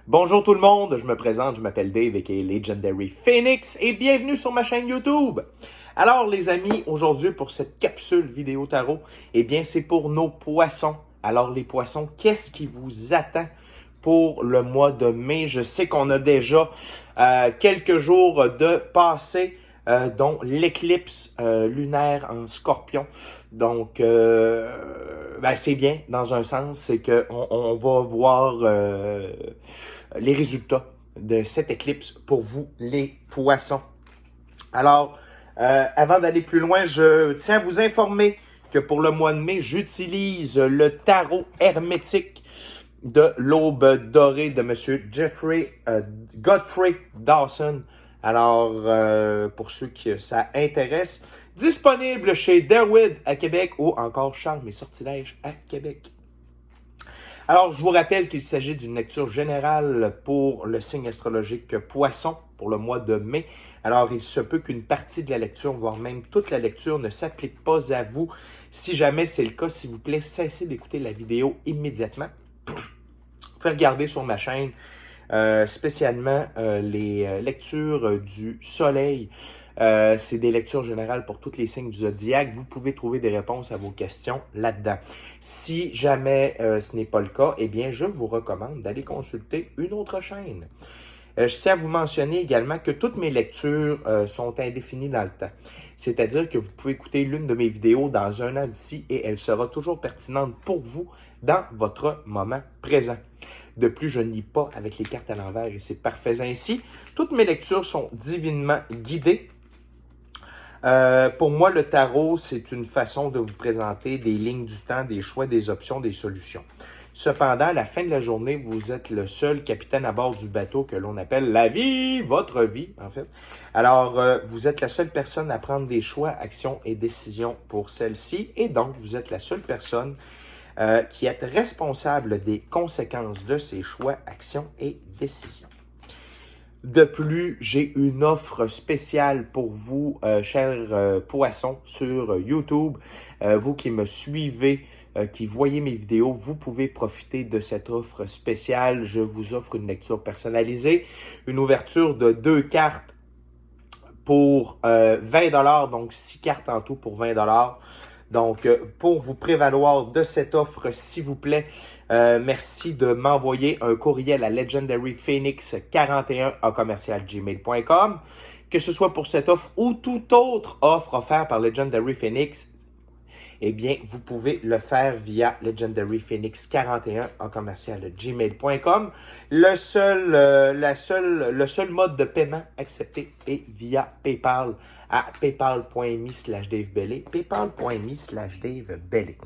Bonjour tout le monde, je me présente, je m'appelle Dave aka Legendary Phoenix et bienvenue sur ma chaîne YouTube. Alors les amis, aujourd'hui pour cette capsule vidéo tarot, eh bien c'est pour nos poissons. Alors les poissons, qu'est-ce qui vous attend pour le mois de mai? Je sais qu'on a déjà quelques jours de passé, dont l'éclipse lunaire en Scorpion. Donc, c'est bien dans un sens, c'est qu'on va voir les résultats de cette éclipse pour vous, les poissons. Alors, avant d'aller plus loin, je tiens à vous informer que pour le mois de mai, j'utilise le tarot hermétique de l'aube dorée de M. Godfrey Dawson. Alors, pour ceux qui ça intéresse, disponible chez Derwid à Québec ou encore Charme et Sortilèges à Québec. Alors, je vous rappelle qu'il s'agit d'une lecture générale pour le signe astrologique Poisson pour le mois de mai. Alors, il se peut qu'une partie de la lecture, voire même toute la lecture, ne s'applique pas à vous. Si jamais c'est le cas, s'il vous plaît, cessez d'écouter la vidéo immédiatement. Vous pouvez regarder sur ma chaîne spécialement les lectures du soleil. C'est des lectures générales pour tous les signes du zodiaque. Vous pouvez trouver des réponses à vos questions là-dedans. Si jamais ce n'est pas le cas, eh bien, je vous recommande d'aller consulter une autre chaîne. Je tiens à vous mentionner également que toutes mes lectures sont indéfinies dans le temps. C'est-à-dire que vous pouvez écouter l'une de mes vidéos dans un an d'ici et elle sera toujours pertinente pour vous dans votre moment présent. De plus, je ne lis pas avec les cartes à l'envers et c'est parfait ainsi. Toutes mes lectures sont divinement guidées. Pour moi, le tarot, c'est une façon de vous présenter des lignes du temps, des choix, des options, des solutions. Cependant, à la fin de la journée, vous êtes le seul capitaine à bord du bateau que l'on appelle la vie, votre vie, en fait. Alors, vous êtes la seule personne à prendre des choix, actions et décisions pour celle-ci. Et donc, vous êtes la seule personne qui est responsable des conséquences de ces choix, actions et décisions. De plus, j'ai une offre spéciale pour vous, chers poissons, sur YouTube. Vous qui me suivez, qui voyez mes vidéos, vous pouvez profiter de cette offre spéciale. Je vous offre une lecture personnalisée, une ouverture de 2 cartes pour 20 $, donc 6 cartes en tout pour 20 $. Donc, pour vous prévaloir de cette offre, s'il vous plaît, merci de m'envoyer un courriel à legendaryphoenix41@gmail.com. Que ce soit pour cette offre ou toute autre offre offerte par Legendary Phoenix, eh bien, vous pouvez le faire via legendaryphoenix41@gmail.com. Le seul mode de paiement accepté est via PayPal à paypal.me/DaveBellé, paypal.me/DaveBellé.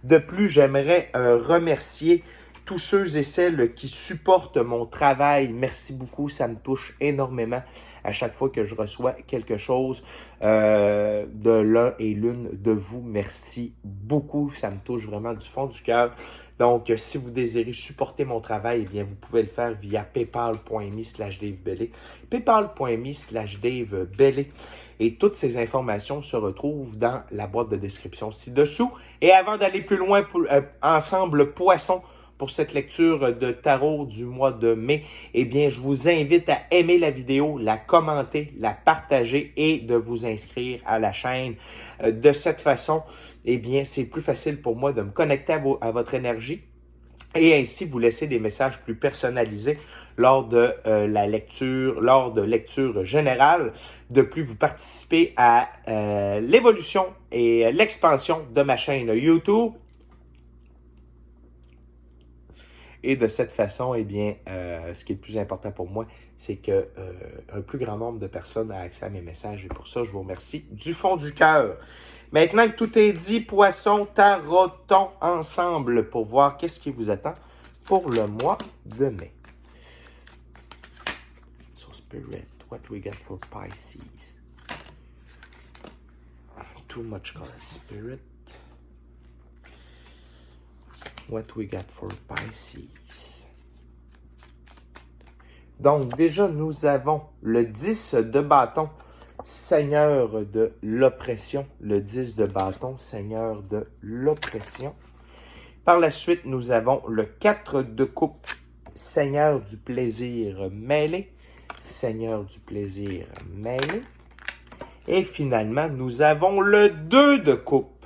De plus, j'aimerais remercier tous ceux et celles qui supportent mon travail. Merci beaucoup, ça me touche énormément à chaque fois que je reçois quelque chose de l'un et l'une de vous. Merci beaucoup, ça me touche vraiment du fond du cœur. Donc, si vous désirez supporter mon travail, eh bien, vous pouvez le faire via paypal.me/DaveBellé, paypal.me/DaveBellé. Et toutes ces informations se retrouvent dans la boîte de description ci-dessous. Et avant d'aller plus loin, ensemble, poissons, pour cette lecture de tarot du mois de mai, eh bien, je vous invite à aimer la vidéo, la commenter, la partager et de vous inscrire à la chaîne. De cette façon, eh bien, c'est plus facile pour moi de me connecter à votre énergie et ainsi vous laisser des messages plus personnalisés lors de la lecture, lors de lecture générale. De plus, vous participez à l'évolution et l'expansion de ma chaîne YouTube. Et de cette façon, eh bien, ce qui est le plus important pour moi, c'est que un plus grand nombre de personnes a accès à mes messages. Et pour ça, je vous remercie du fond du cœur. Maintenant que tout est dit, poissons, tarotons ensemble pour voir qu'est-ce qui vous attend pour le mois de mai. So, Spirit, what we got for Pisces? Too much color, Spirit. What we got for Pisces. Donc, déjà, nous avons le 10 de bâton, Seigneur de l'oppression. Le 10 de bâton, Seigneur de l'oppression. Par la suite, nous avons le 4 de coupe, Seigneur du plaisir mêlé, Seigneur du plaisir mêlé. Et finalement, nous avons le 2 de coupe,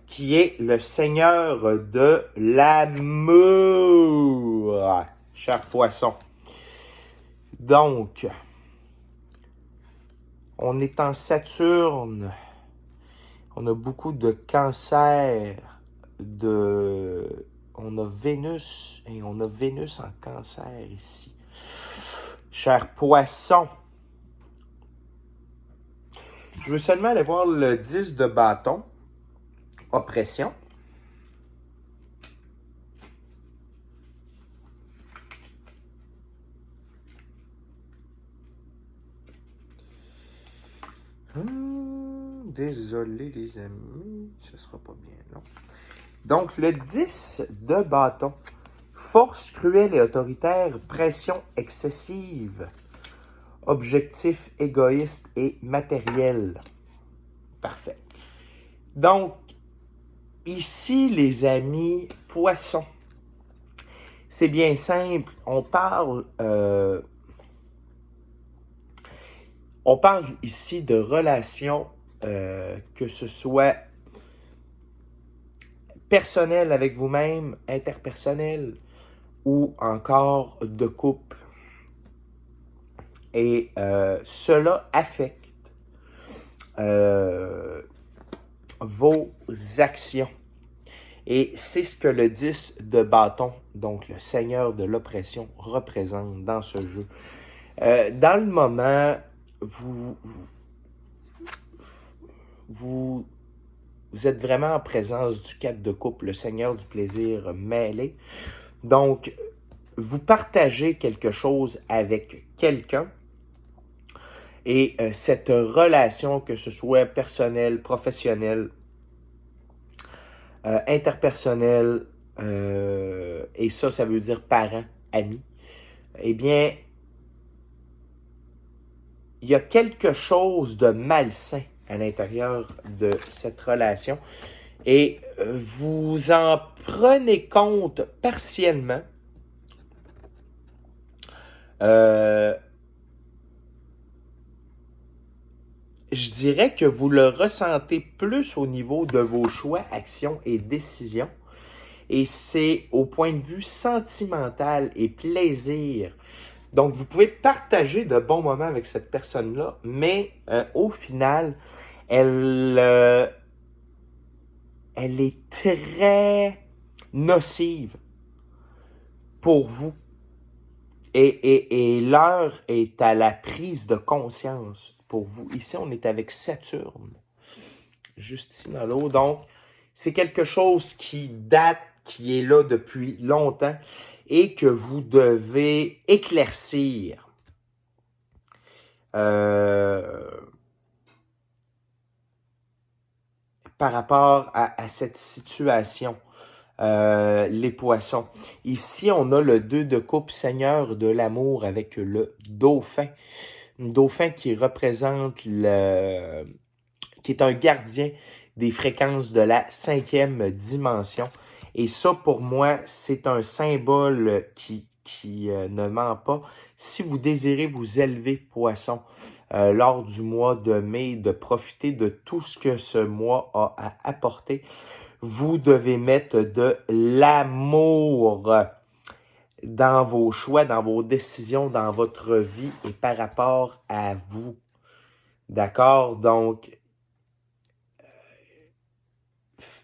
qui est le Seigneur de l'amour, cher poisson. Donc, on est en Saturne, on a beaucoup de cancer, on a Vénus, et on a Vénus en cancer ici. Cher poisson, je veux seulement aller voir le 10 de bâton, oppression. Désolé les amis, ce sera pas bien, non. Donc le 10 de bâton, force cruelle et autoritaire, pression excessive, objectif égoïste et matériel. Parfait. Donc, ici les amis, poissons, c'est bien simple, on parle ici de relations, que ce soit personnelles avec vous-même, interpersonnelles, ou encore de couple. Et cela affecte vos actions. Et c'est ce que le 10 de bâton, donc le seigneur de l'oppression, représente dans ce jeu. Dans le moment, vous êtes vraiment en présence du 4 de coupe, le seigneur du plaisir mêlé. Donc, vous partagez quelque chose avec quelqu'un et cette relation, que ce soit personnelle, professionnelle, interpersonnelle, et ça veut dire parents, amis, eh bien, il y a quelque chose de malsain à l'intérieur de cette relation et vous en prenez compte partiellement. Je dirais que vous le ressentez plus au niveau de vos choix, actions et décisions. Et c'est au point de vue sentimental et plaisir. Donc, vous pouvez partager de bons moments avec cette personne-là, mais au final, elle est très nocive pour vous. Et l'heure est à la prise de conscience pour vous. Ici, on est avec Saturne, juste ici dans l'eau. Donc, c'est quelque chose qui date, qui est là depuis longtemps et que vous devez éclaircir. Par rapport à cette situation, les poissons. Ici, on a le 2 de coupe, seigneur de l'amour, avec le dauphin. Un dauphin qui représente qui est un gardien des fréquences de la 5e dimension. Et ça, pour moi, c'est un symbole qui ne ment pas. Si vous désirez vous élever, poisson, lors du mois de mai, de profiter de tout ce que ce mois a à apporter, vous devez mettre de l'amour dans vos choix, dans vos décisions, dans votre vie et par rapport à vous. D'accord? Donc,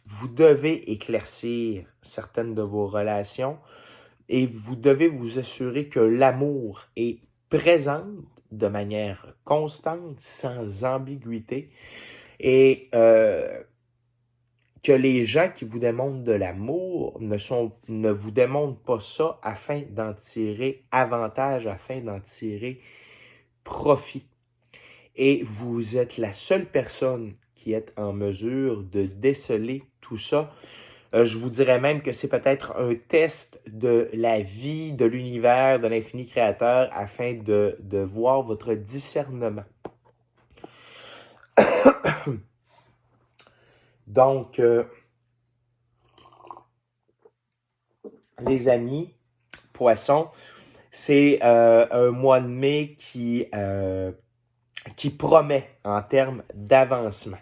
vous devez éclaircir certaines de vos relations et vous devez vous assurer que l'amour est présent de manière constante, sans ambiguïté, et que les gens qui vous démontrent de l'amour ne vous démontrent pas ça afin d'en tirer avantage, afin d'en tirer profit. Et vous êtes la seule personne qui est en mesure de déceler tout ça. Je vous dirais même que c'est peut-être un test de la vie, de l'univers, de l'infini créateur, afin de voir votre discernement. Donc, les amis, Poisson, c'est un mois de mai qui promet en termes d'avancement.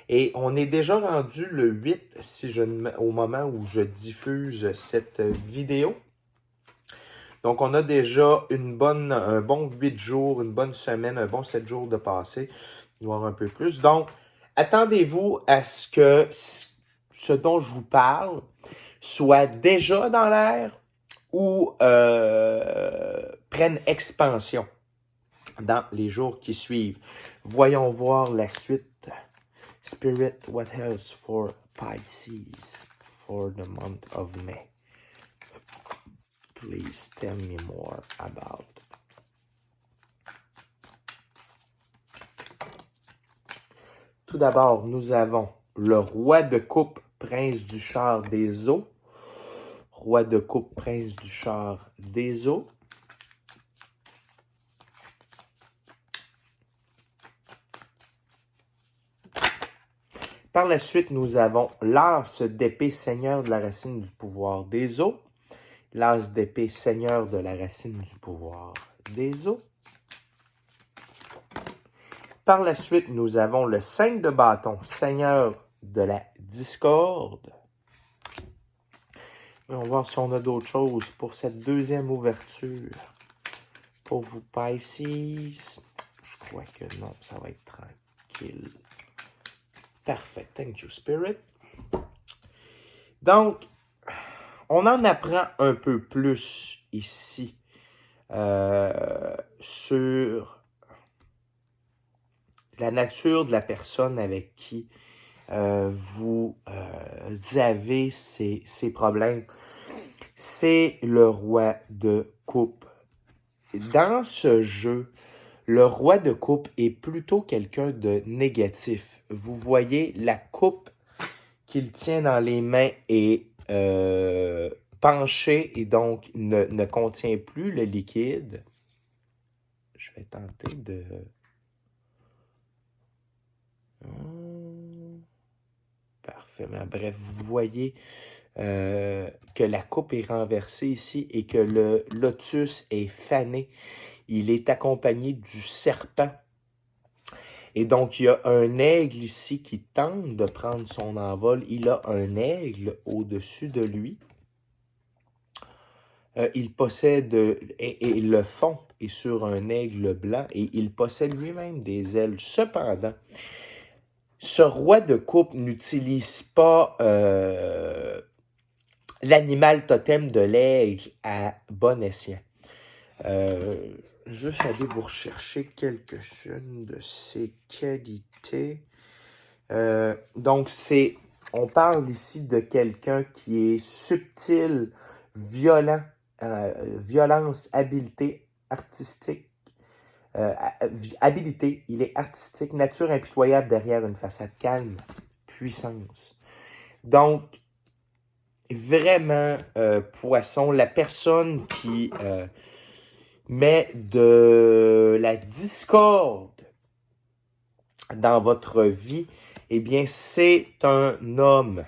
Et on est déjà rendu le 8 au moment où je diffuse cette vidéo. Donc, on a déjà un bon 8 jours, une bonne semaine, un bon 7 jours de passé, voire un peu plus. Donc, attendez-vous à ce que ce dont je vous parle soit déjà dans l'air ou prenne expansion dans les jours qui suivent. Voyons voir la suite. Spirit, what else for Pisces for the month of May? Please tell me more about. Tout d'abord, nous avons le roi de coupe, prince du char des eaux. Roi de coupe, prince du char des eaux. Par la suite, nous avons l'as d'épée, seigneur de la racine du pouvoir des eaux. L'as d'épée, seigneur de la racine du pouvoir des eaux. Par la suite, nous avons le 5 de bâton, seigneur de la discorde. On va voir si on a d'autres choses pour cette deuxième ouverture. Pour vous, Pisces, je crois que non, ça va être tranquille. Parfait, thank you, Spirit. Donc, on en apprend un peu plus ici sur la nature de la personne avec qui vous avez ces problèmes. C'est le roi de coupe. Dans ce jeu, le roi de coupe est plutôt quelqu'un de négatif. Vous voyez, la coupe qu'il tient dans les mains est penchée et donc ne contient plus le liquide. Je vais tenter de... Parfait. Mais bref, vous voyez que la coupe est renversée ici et que le lotus est fané. Il est accompagné du serpent. Et donc, il y a un aigle ici qui tente de prendre son envol. Il a un aigle au-dessus de lui. Il possède, et le fond est sur un aigle blanc, et il possède lui-même des ailes. Cependant, ce roi de coupe n'utilise pas l'animal totem de l'aigle à bon escient. Juste aller vous rechercher quelques-unes de ses qualités. Donc, on parle ici de quelqu'un qui est subtil, violent, violence, habileté, artistique. Habileté, il est artistique, nature impitoyable derrière une façade calme, puissance. Donc, vraiment, Poisson, la personne qui met de la discorde dans votre vie, eh bien, c'est un homme.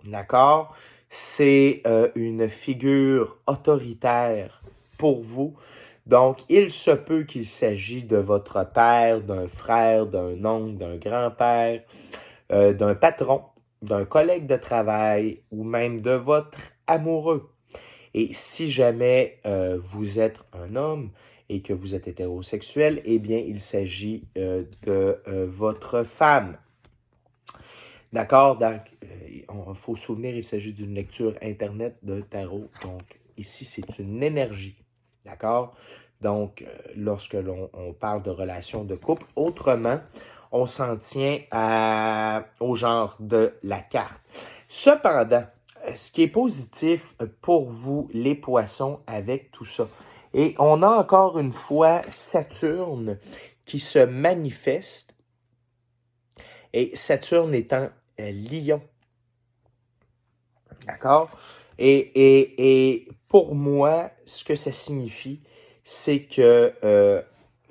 D'accord? C'est une figure autoritaire pour vous. Donc, il se peut qu'il s'agisse de votre père, d'un frère, d'un oncle, d'un grand-père, d'un patron, d'un collègue de travail ou même de votre amoureux. Et si jamais vous êtes un homme et que vous êtes hétérosexuel, eh bien, il s'agit de votre femme. D'accord? Donc, il faut se souvenir, il s'agit d'une lecture Internet de tarot. Donc, ici, c'est une énergie. D'accord? Donc, lorsque on parle de relation de couple, autrement, on s'en tient au genre de la carte. Cependant, ce qui est positif pour vous, les poissons, avec tout ça, et on a encore une fois Saturne qui se manifeste, et Saturne étant Lion. D'accord? Et pour moi, ce que ça signifie, c'est que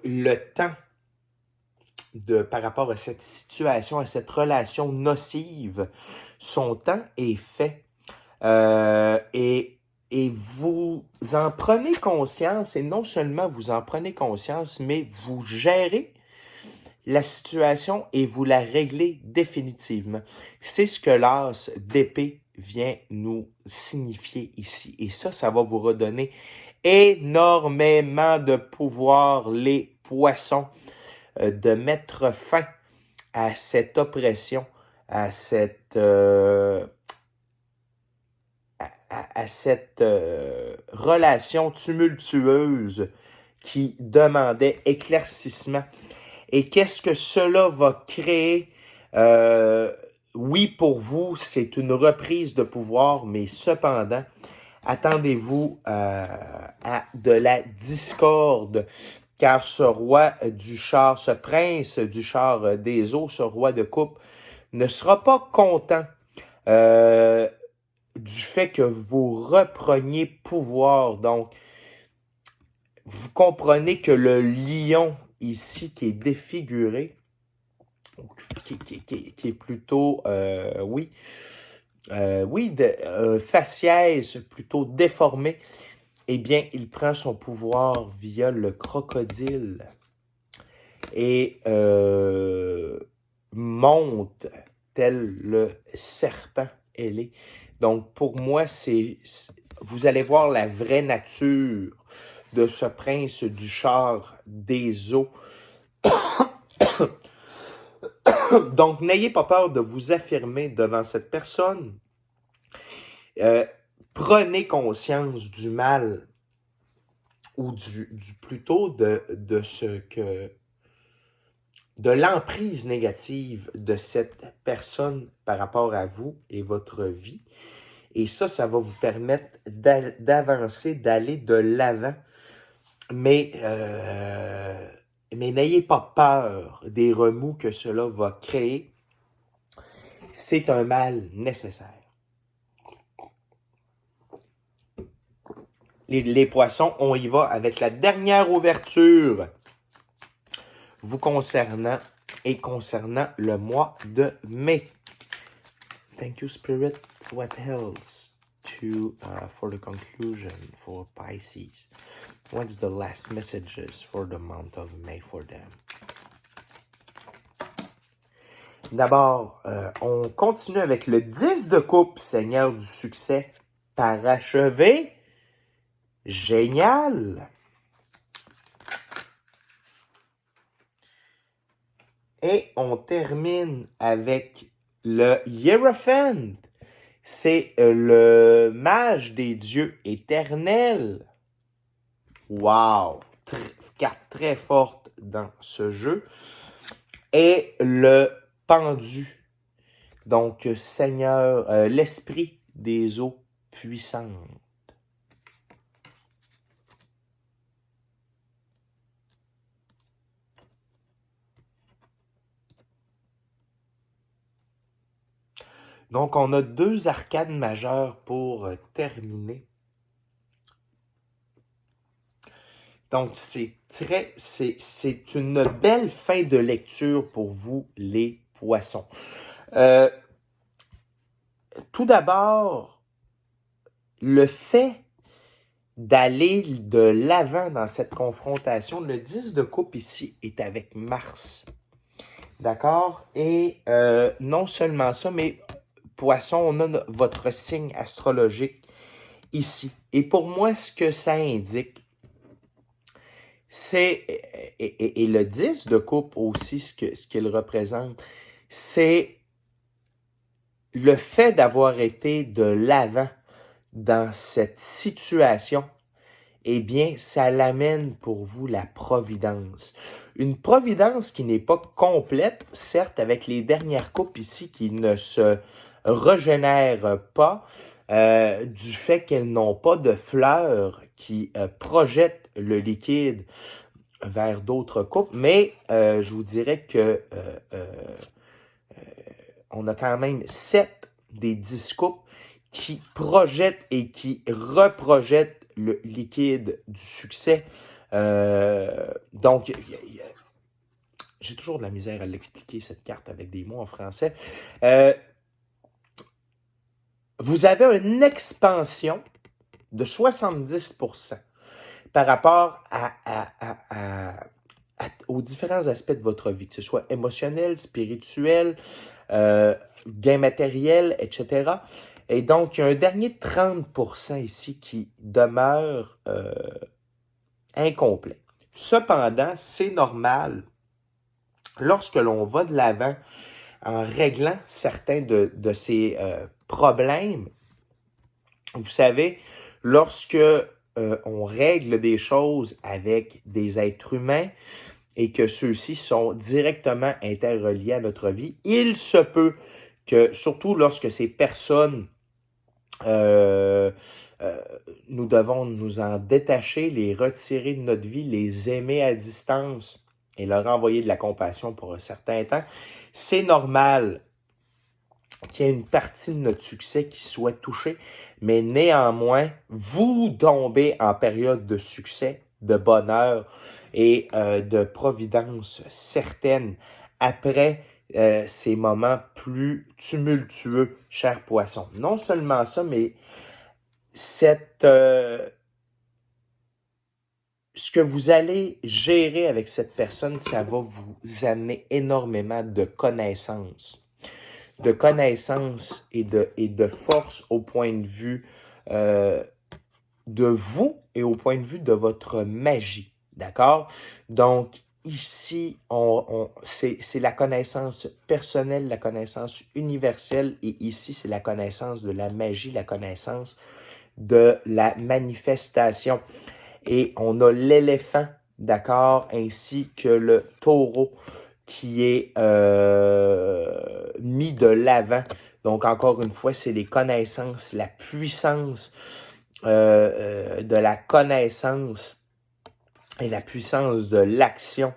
le temps par rapport à cette situation, à cette relation nocive, son temps est fait. Et et vous en prenez conscience, et non seulement vous en prenez conscience, mais vous gérez la situation et vous la réglez définitivement. C'est ce que l'as d'épée vient nous signifier ici. Et ça va vous redonner énormément de pouvoir, les poissons, de mettre fin à cette oppression, à cette relation tumultueuse qui demandait éclaircissement. Et qu'est-ce que cela va créer? Oui, pour vous, c'est une reprise de pouvoir, mais cependant, attendez-vous à de la discorde, car ce roi du char, ce prince du char des eaux, ce roi de coupe, ne sera pas content du fait que vous repreniez pouvoir. Donc, vous comprenez que le lion ici qui est défiguré, qui est plutôt, faciès, plutôt déformé, eh bien, il prend son pouvoir via le crocodile et monte tel le serpent ailé. Donc, pour moi, vous allez voir la vraie nature de ce prince du char des eaux. Donc, n'ayez pas peur de vous affirmer devant cette personne. Prenez conscience du mal ou plutôt de l'emprise négative de cette personne par rapport à vous et votre vie. Et ça va vous permettre d'avancer, d'aller de l'avant. Mais n'ayez pas peur des remous que cela va créer. C'est un mal nécessaire. Les poissons, on y va avec la dernière ouverture vous concernant et concernant le mois de mai. Thank you, Spirit. What else for the conclusion for Pisces? What's the last messages for the month of May for them? D'abord, on continue avec le 10 de coupe, Seigneur du succès, parachevé. Génial! Et on termine avec le Hierophant. C'est le mage des dieux éternels. Wow! Carte très forte dans ce jeu. Et le pendu. Donc, Seigneur, l'esprit des eaux puissantes. Donc, on a 2 arcades majeures pour terminer. Donc, c'est une belle fin de lecture pour vous, les poissons. Tout d'abord, le fait d'aller de l'avant dans cette confrontation, le 10 de coupe ici est avec Mars. D'accord? Et non seulement ça, mais Poisson, on a votre signe astrologique ici. Et pour moi, ce que ça indique, c'est, et le 10 de coupe aussi, ce qu'il représente, c'est le fait d'avoir été de l'avant dans cette situation. Eh bien, ça l'amène pour vous la providence. Une providence qui n'est pas complète, certes, avec les dernières coupes ici qui ne se régénèrent pas, du fait qu'elles n'ont pas de fleurs qui projettent le liquide vers d'autres coupes, mais je vous dirais que on a quand même 7 des 10 coupes qui projettent et qui reprojettent le liquide du succès. Donc, j'ai toujours de la misère à l'expliquer, cette carte, avec des mots en français. Vous avez une expansion de 70% par rapport aux différents aspects de votre vie, que ce soit émotionnel, spirituel, gain matériel, etc. Et donc, il y a un dernier 30% ici qui demeure incomplet. Cependant, c'est normal lorsque l'on va de l'avant en réglant certains de ces problèmes. Vous savez, lorsque on règle des choses avec des êtres humains et que ceux-ci sont directement interreliés à notre vie, il se peut que, surtout lorsque ces personnes, nous devons nous en détacher, les retirer de notre vie, les aimer à distance et leur envoyer de la compassion pour un certain temps, c'est normal qu'il y ait une partie de notre succès qui soit touchée, mais néanmoins, vous tombez en période de succès, de bonheur et de providence certaine après ces moments plus tumultueux, chers poissons. Non seulement ça, mais ce que vous allez gérer avec cette personne, ça va vous amener énormément de connaissances et de force au point de vue de vous et au point de vue de votre magie, d'accord? Donc, ici, c'est la connaissance personnelle, la connaissance universelle, et ici, c'est la connaissance de la magie, la connaissance de la manifestation. Et on a l'éléphant, d'accord, ainsi que le taureau qui est mis de l'avant. Donc, encore une fois, c'est les connaissances, la puissance de la connaissance et la puissance de l'action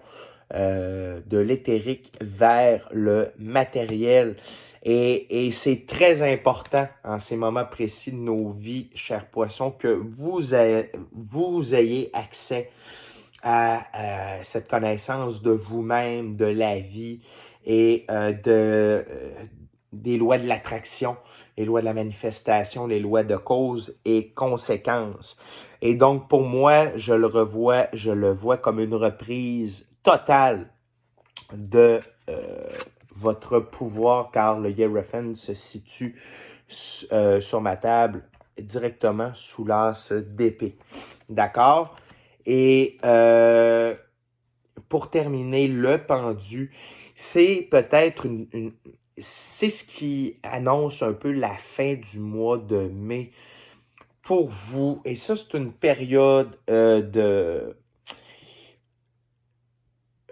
de l'éthérique vers le matériel. Et c'est très important en ces moments précis de nos vies, chers poissons, que vous ayez accès à cette connaissance de vous-même, de la vie et des lois de l'attraction, les lois de la manifestation, les lois de cause et conséquences. Et donc, pour moi, je le vois comme une reprise totale de votre pouvoir, car le Hierophant se situe sur ma table directement sous l'as d'épée. D'accord? Et pour terminer, le pendu, c'est peut-être c'est ce qui annonce un peu la fin du mois de mai pour vous. Et ça, c'est une période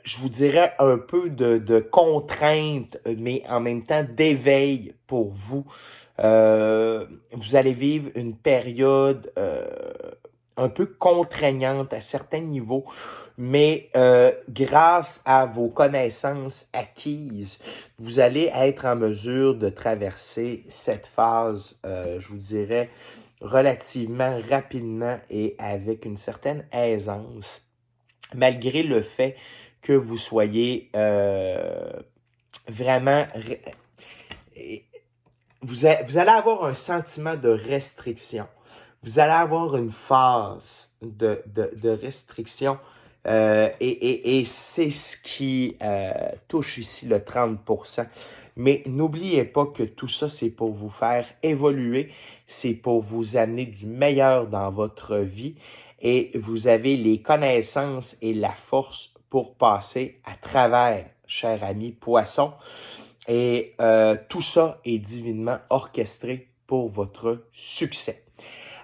je vous dirais, un peu de contrainte, mais en même temps d'éveil pour vous. Vous allez vivre une période un peu contraignante à certains niveaux, mais grâce à vos connaissances acquises, vous allez être en mesure de traverser cette phase, je vous dirais, relativement rapidement et avec une certaine aisance, malgré le fait que vous soyez vraiment... Vous allez avoir un sentiment de restriction. Vous allez avoir une phase de restriction et c'est ce qui touche ici le 30%. Mais n'oubliez pas que tout ça, c'est pour vous faire évoluer, c'est pour vous amener du meilleur dans votre vie et vous avez les connaissances et la force pour passer à travers, cher ami poisson. Et tout ça est divinement orchestré pour votre succès.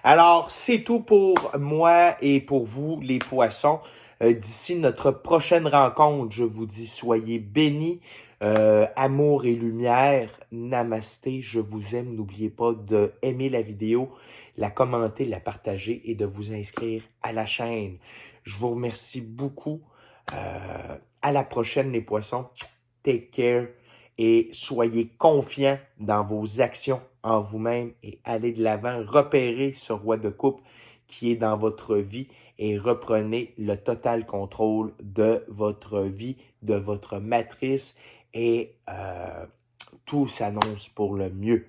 Alors, c'est tout pour moi et pour vous, les poissons. D'ici notre prochaine rencontre, je vous dis, soyez bénis, amour et lumière, namasté, je vous aime. N'oubliez pas d'aimer la vidéo, la commenter, la partager et de vous inscrire à la chaîne. Je vous remercie beaucoup. À la prochaine, les poissons. Take care et soyez confiants dans vos actions en vous-même et allez de l'avant. Repérez ce roi de coupe qui est dans votre vie et reprenez le total contrôle de votre vie, de votre matrice et tout s'annonce pour le mieux.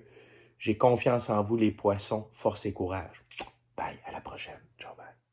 J'ai confiance en vous, les poissons. Force et courage. Bye, à la prochaine. Ciao, bye.